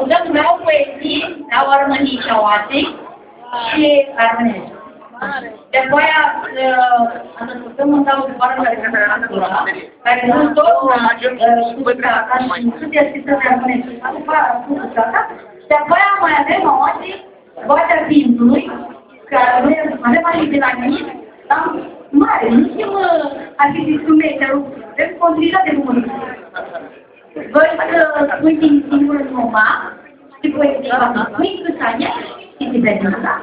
Dăm nouă poezii la Armănii Ceauate și Armănești. De aceea, ascultăm un sau doar la literatura, care nu tot ca și studia scrisă de Armănești. De aceea mai avem azi Vocea Timpului, care avem aici de la mine, dar mare, nu știm acest instrument, avem contribuția de comunică. Voi să spui din singurul numai și voi să spui cu Sania și să vedem asta.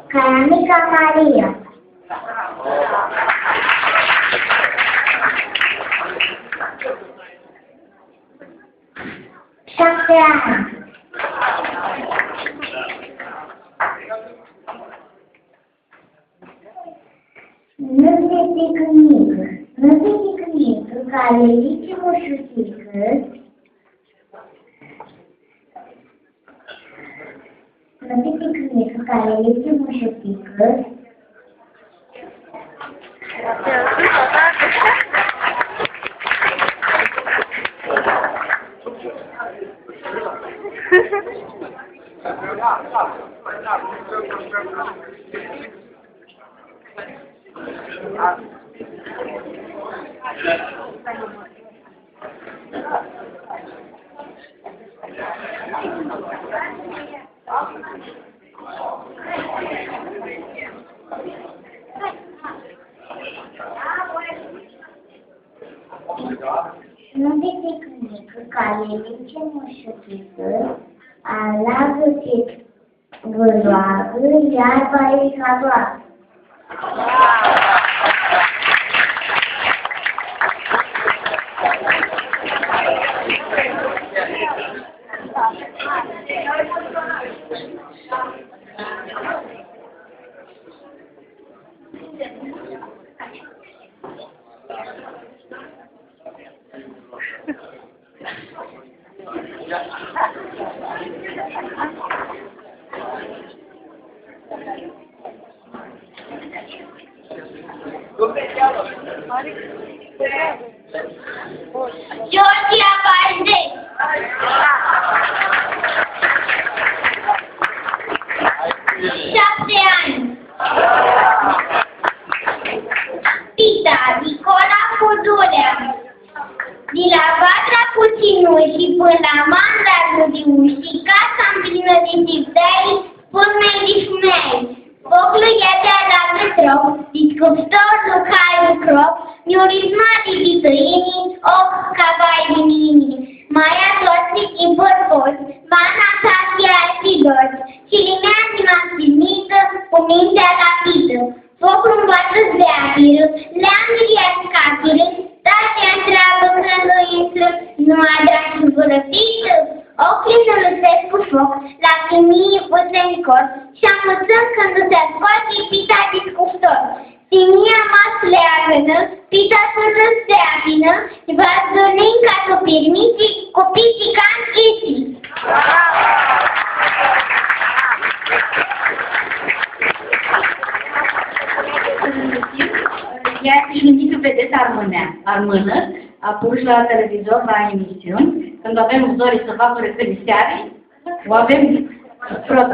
Caranica Maria. Șapte ani. Nu se ticnică, care lice moșutică, nu se ticnică, care lice moșutică, nu se ticnică, care lice moșutică, alagă-te vârloagă, iarba ei cadoagă. Georgia Balde. 7 ani. Tita Nicola Codulea. De la Vatra Puținuși până la Manda Rudiuși, casa împlină de tiptei, spune-i difnei. Focul iedea la metrou, discuptor lucai lucrop, miurismati di tăinii, ochi cavai din inii. Maia toți în bărboți, bana satia epidori, și limeatina stilnită, cu mintea rapidă. Focul învăță-ți de apiră, leangurile scapiră, tatea întreabă când o intră, nu a dat vărăpită. Ochii nu lăsesc cu foc, la timii puțenicor și amuțăm când se scoate pita din cuptor. Timia masle agână, pita să se avină, va zornin ca să permite cu pisican isi. Ea și gândiți vedeți armână, apus la televizor, la emisiuni, când avem zori să facă referii seare, o avem prost.